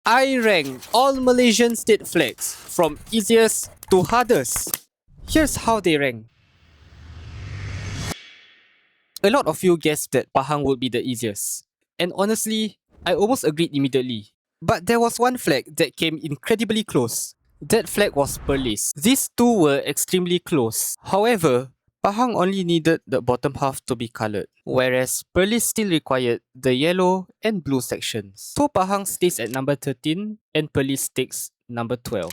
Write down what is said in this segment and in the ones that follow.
I rank all Malaysian state flags from easiest to hardest. Here's how they rank. A lot of you guessed that Pahang would be the easiest. And honestly, I almost agreed immediately. But there was one flag that came incredibly close. That flag was Perlis. These two were extremely close. However, Pahang only needed the bottom half to be coloured, whereas Perlis still required the yellow and blue sections. So Pahang stays at number 13 and Perlis takes number 12.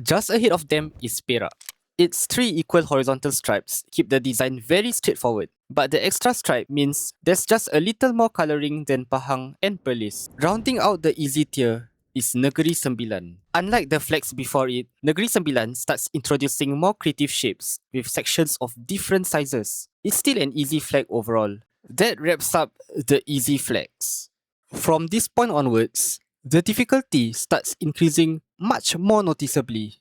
Just ahead of them is Perak. Its three equal horizontal stripes keep the design very straightforward, but the extra stripe means there's just a little more colouring than Pahang and Perlis. Rounding out the easy tier is Negeri Sembilan. Unlike the flags before it, Negeri Sembilan starts introducing more creative shapes with sections of different sizes. It's still an easy flag overall. That wraps up the easy flags. From this point onwards, the difficulty starts increasing much more noticeably.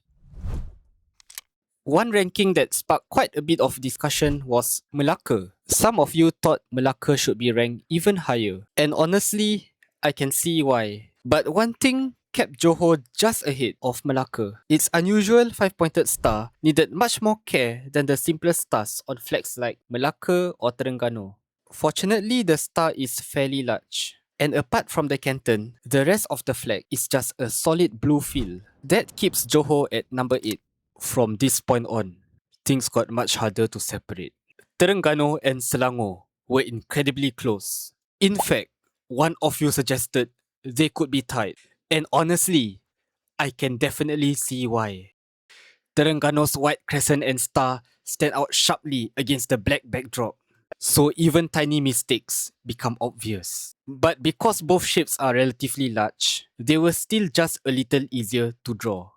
One ranking that sparked quite a bit of discussion was Melaka. Some of you thought Melaka should be ranked even higher, and honestly, I can see why. But one thing kept Johor just ahead of Melaka. Its unusual 5-pointed star needed much more care than the simplest stars on flags like Melaka or Terengganu. Fortunately, the star is fairly large. And apart from the canton, the rest of the flag is just a solid blue field. That keeps Johor at number 8. From this point on, things got much harder to separate. Terengganu and Selangor were incredibly close. In fact, one of you suggested they could be tied. And honestly, I can definitely see why. Terengganu's white crescent and star stand out sharply against the black backdrop. So even tiny mistakes become obvious. But because both shapes are relatively large, they were still just a little easier to draw.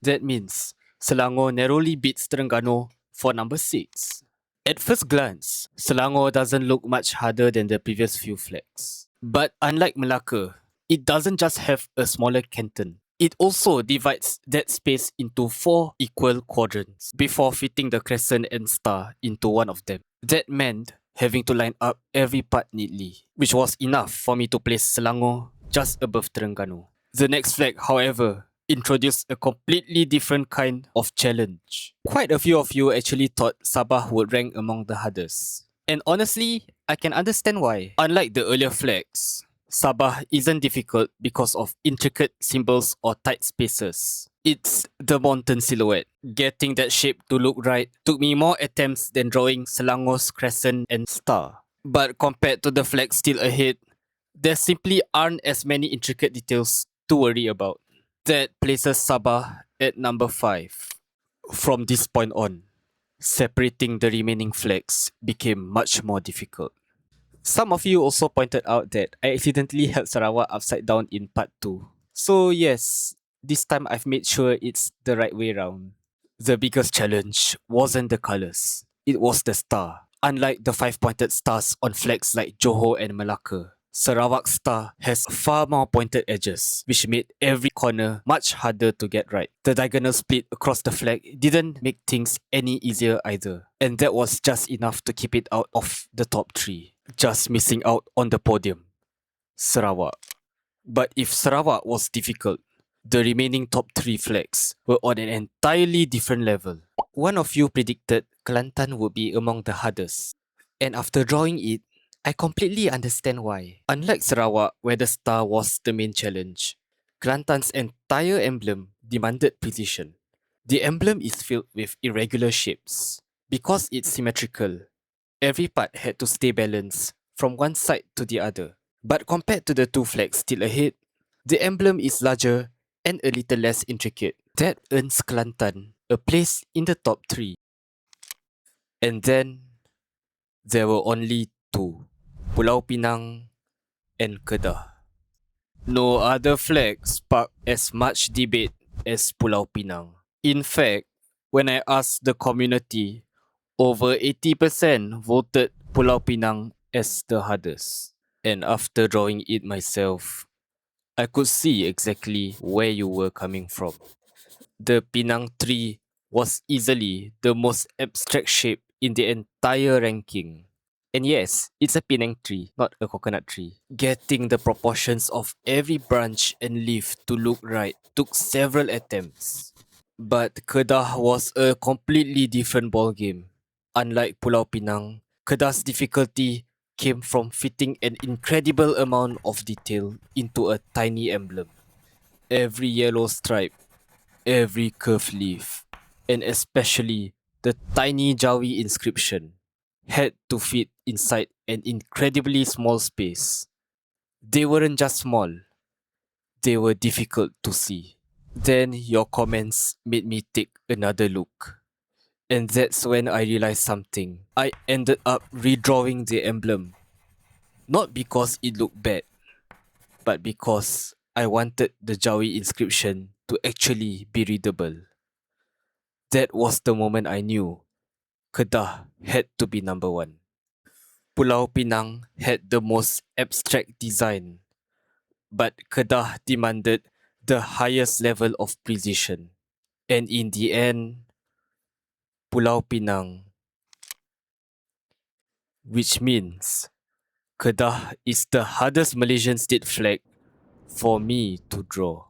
That means Selangor narrowly beats Terengganu for number 6. At first glance, Selangor doesn't look much harder than the previous few flags. But unlike Melaka, it doesn't just have a smaller canton. It also divides that space into 4 equal quadrants before fitting the crescent and star into one of them. That meant having to line up every part neatly, which was enough for me to place Selangor just above Terengganu. The next flag, however, introduced a completely different kind of challenge. Quite a few of you actually thought Sabah would rank among the hardest. And honestly, I can understand why. Unlike the earlier flags, Sabah isn't difficult because of intricate symbols or tight spaces. It's the mountain silhouette. Getting that shape to look right took me more attempts than drawing Selangor's crescent and star. But compared to the flags still ahead, there simply aren't as many intricate details to worry about. That places Sabah at number 5. From this point on, separating the remaining flags became much more difficult. Some of you also pointed out that I accidentally held Sarawak upside down in part 2. So yes, this time I've made sure it's the right way round. The biggest challenge wasn't the colours, it was the star. Unlike the 5-pointed stars on flags like Johor and Melaka, Sarawak's star has far more pointed edges, which made every corner much harder to get right. The diagonal split across the flag didn't make things any easier either, and that was just enough to keep it out of the top 3. Just missing out on the podium, Sarawak. But if Sarawak was difficult, the remaining top 3 flags were on an entirely different level. One of you predicted Kelantan would be among the hardest, and after drawing it, I completely understand why. Unlike Sarawak, where the star was the main challenge, Kelantan's entire emblem demanded precision. The emblem is filled with irregular shapes. Because it's symmetrical, every part had to stay balanced from one side to the other. But compared to the 2 flags still ahead, the emblem is larger and a little less intricate. That earns Kelantan a place in the top 3. And then, there were only 2. Pulau Pinang and Kedah. No other flag sparked as much debate as Pulau Pinang. In fact, when I asked the community, over 80% voted Pulau Pinang as the hardest. And after drawing it myself, I could see exactly where you were coming from. The Pinang tree was easily the most abstract shape in the entire ranking. And yes, it's a Penang tree, not a coconut tree. Getting the proportions of every branch and leaf to look right took several attempts. But Kedah was a completely different ballgame. Unlike Pulau Pinang, Kedah's difficulty came from fitting an incredible amount of detail into a tiny emblem. Every yellow stripe, every curved leaf, and especially the tiny Jawi inscription had to fit inside an incredibly small space. They weren't just small, they were difficult to see. Then your comments made me take another look. And that's when I realized something. I ended up redrawing the emblem. Not because it looked bad, but because I wanted the Jawi inscription to actually be readable. That was the moment I knew Kedah had to be number one. Pulau Pinang had the most abstract design, but Kedah demanded the highest level of precision. And in the end, Pulau Pinang, which means Kedah is the hardest Malaysian state flag for me to draw.